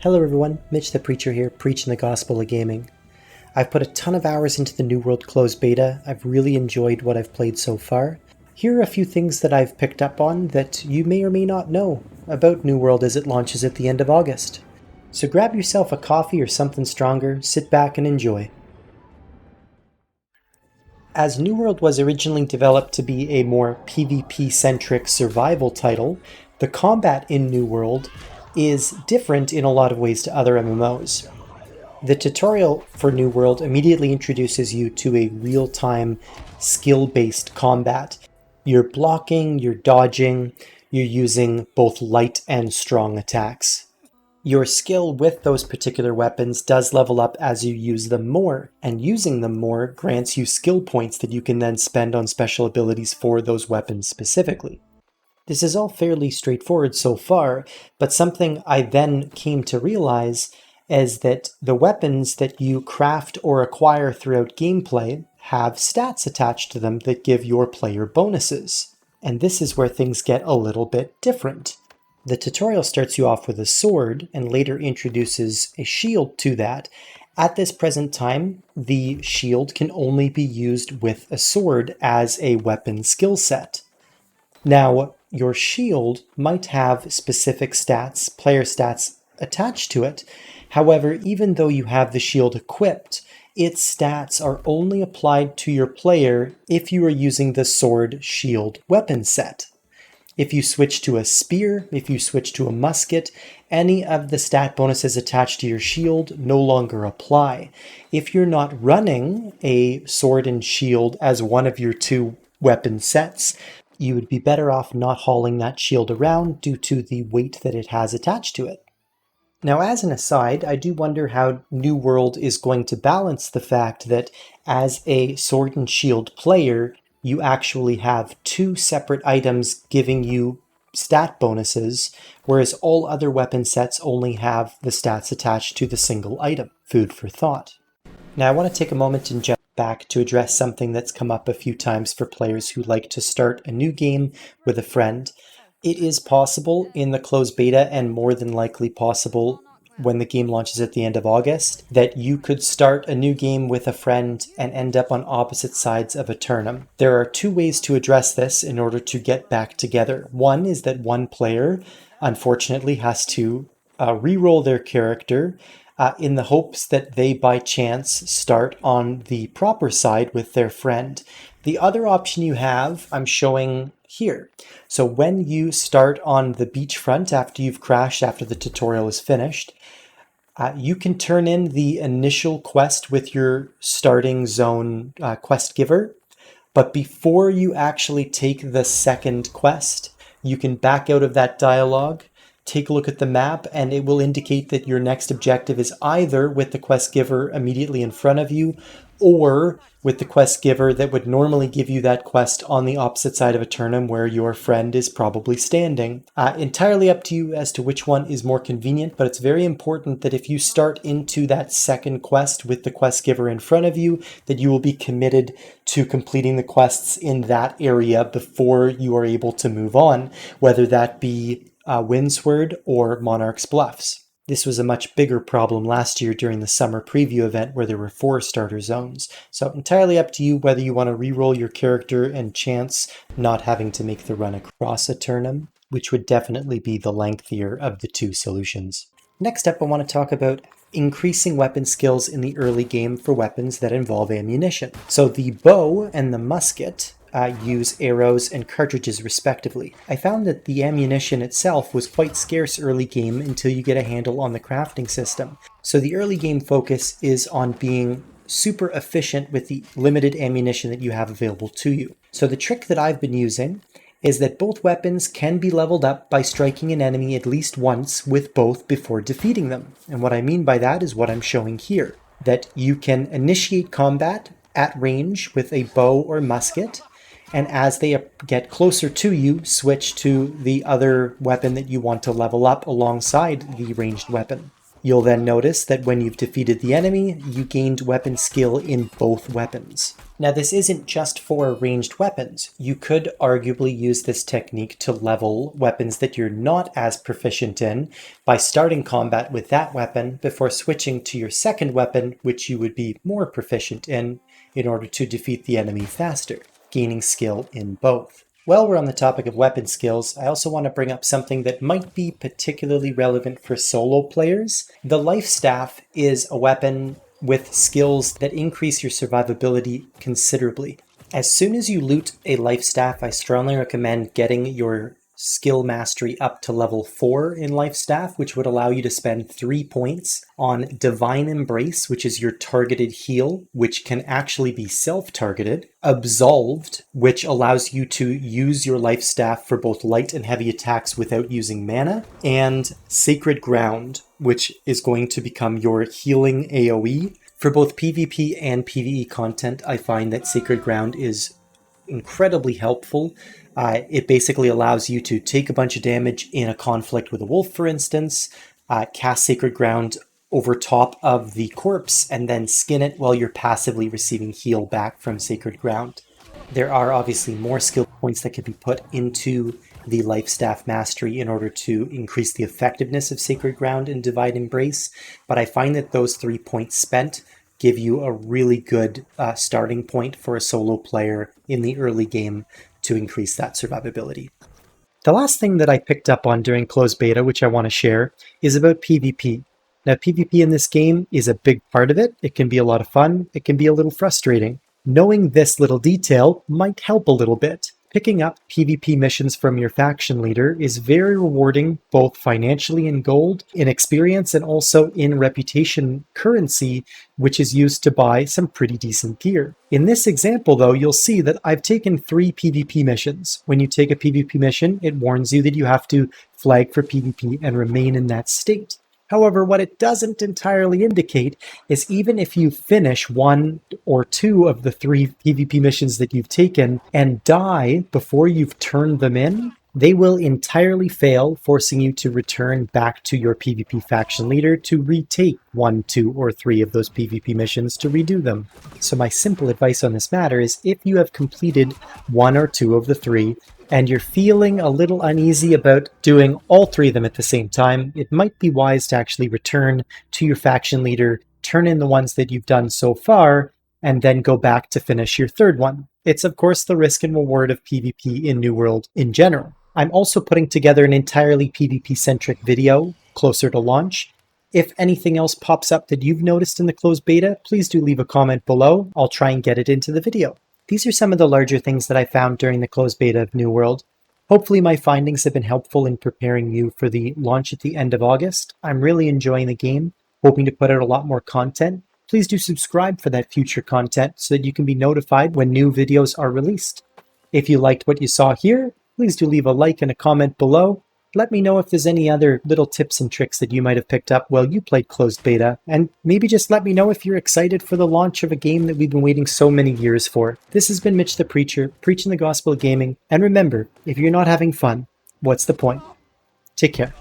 Hello everyone, Mitch the Preacher here, preaching the gospel of gaming. I've put a ton of hours into the New World closed beta. I've really enjoyed what I've played so far. Here are a few things that I've picked up on that you may or may not know about New World as it launches at the end of August. So grab yourself a coffee or something stronger, sit back and enjoy. As New World was originally developed to be a more PvP-centric survival title, the combat in New World is different in a lot of ways to other MMOs. The tutorial for New World immediately introduces you to a real-time, skill-based combat. You're blocking, you're dodging, you're using both light and strong attacks. Your skill with those particular weapons does level up as you use them more, and using them more grants you skill points that you can then spend on special abilities for those weapons specifically. This is all fairly straightforward so far, but something I then came to realize is that the weapons that you craft or acquire throughout gameplay have stats attached to them that give your player bonuses. And this is where things get a little bit different. The tutorial starts you off with a sword and later introduces a shield to that. At this present time, the shield can only be used with a sword as a weapon skill set. Now, your shield might have specific stats, player stats, attached to it. However, even though you have the shield equipped, its stats are only applied to your player if you are using the sword shield weapon set. If you switch to a spear, if you switch to a musket, any of the stat bonuses attached to your shield no longer apply. If you're not running a sword and shield as one of your two weapon sets, you would be better off not hauling that shield around due to the weight that it has attached to it. Now, as an aside, I do wonder how New World is going to balance the fact that as a sword and shield player, you actually have two separate items giving you stat bonuses, whereas all other weapon sets only have the stats attached to the single item. Food for thought. Now, I want to take a moment and jump back to address something that's come up a few times for players who like to start a new game with a friend. It is possible in the closed beta, and more than likely possible when the game launches at the end of August, that you could start a new game with a friend and end up on opposite sides of a turnum. There are two ways to address this in order to get back together. One is that one player, unfortunately, has to re-roll their character in the hopes that they by chance start on the proper side with their friend. The other option you have, I'm showing here. So when you start on the beachfront after you've crashed, after the tutorial is finished, you can turn in the initial quest with your starting zone quest giver, but before you actually take the second quest, you can back out of that dialogue, take a look at the map, and it will indicate that your next objective is either with the quest giver immediately in front of you or with the quest giver that would normally give you that quest on the opposite side of a turnum where your friend is probably standing. Entirely up to you as to which one is more convenient, but it's very important that if you start into that second quest with the quest giver in front of you, that you will be committed to completing the quests in that area before you are able to move on, whether that be Windsward or Monarch's Bluffs. This was a much bigger problem last year during the summer preview event where there were 4 starter zones. So entirely up to you whether you want to re-roll your character and chance not having to make the run across a turnum, which would definitely be the lengthier of the two solutions. Next up, I want to talk about increasing weapon skills in the early game for weapons that involve ammunition. So the bow and the musket use arrows and cartridges respectively. I found that the ammunition itself was quite scarce early game until you get a handle on the crafting system. So the early game focus is on being super efficient with the limited ammunition that you have available to you. So the trick that I've been using is that both weapons can be leveled up by striking an enemy at least once with both before defeating them. And what I mean by that is what I'm showing here. That you can initiate combat at range with a bow or musket, and as they get closer to you, switch to the other weapon that you want to level up alongside the ranged weapon. You'll then notice that when you've defeated the enemy, you gained weapon skill in both weapons. Now this isn't just for ranged weapons. You could arguably use this technique to level weapons that you're not as proficient in by starting combat with that weapon before switching to your second weapon, which you would be more proficient in order to defeat the enemy faster, gaining skill in both. While we're on the topic of weapon skills, I also want to bring up something that might be particularly relevant for solo players. The Life Staff is a weapon with skills that increase your survivability considerably. As soon as you loot a Life Staff, I strongly recommend getting your skill mastery up to level 4 in Life Staff, which would allow you to spend 3 points on Divine Embrace, which is your targeted heal, which can actually be self-targeted, Absolved, which allows you to use your Life Staff for both light and heavy attacks without using mana, and Sacred Ground, which is going to become your healing AoE. For both PvP and PvE content, I find that Sacred Ground is incredibly helpful. It basically allows you to take a bunch of damage in a conflict with a wolf, for instance, cast Sacred Ground over top of the corpse, and then skin it while you're passively receiving heal back from Sacred Ground. There are obviously more skill points that can be put into the Life Staff Mastery in order to increase the effectiveness of Sacred Ground and Divine Embrace, but I find that those 3 points spent give you a really good starting point for a solo player in the early game to increase that survivability. The last thing that I picked up on during closed beta, which I want to share, is about PvP. Now, PvP in this game is a big part of it. It can be a lot of fun. It can be a little frustrating. Knowing this little detail might help a little bit. Picking up PvP missions from your faction leader is very rewarding, both financially in gold, in experience, and also in reputation currency, which is used to buy some pretty decent gear. In this example, though, you'll see that I've taken 3 PvP missions. When you take a PvP mission, it warns you that you have to flag for PvP and remain in that state. However, what it doesn't entirely indicate is even if you finish 1 or 2 of the 3 PvP missions that you've taken and die before you've turned them in, they will entirely fail, forcing you to return back to your PvP faction leader to retake 1, 2, or 3 of those PvP missions to redo them. So my simple advice on this matter is if you have completed 1 or 2 of the 3, and you're feeling a little uneasy about doing all 3 of them at the same time, it might be wise to actually return to your faction leader, turn in the ones that you've done so far, and then go back to finish your 3rd one. It's of course the risk and reward of PvP in New World in general. I'm also putting together an entirely PvP-centric video closer to launch. If anything else pops up that you've noticed in the closed beta, please do leave a comment below. I'll try and get it into the video. These are some of the larger things that I found during the closed beta of New World. Hopefully my findings have been helpful in preparing you for the launch at the end of August. I'm really enjoying the game, hoping to put out a lot more content. Please do subscribe for that future content so that you can be notified when new videos are released. If you liked what you saw here, please do leave a like and a comment below. Let me know if there's any other little tips and tricks that you might have picked up while you played closed beta, and maybe just let me know if you're excited for the launch of a game that we've been waiting so many years for. This has been Mitch the Preacher, preaching the gospel of gaming, and remember, if you're not having fun, what's the point? Take care.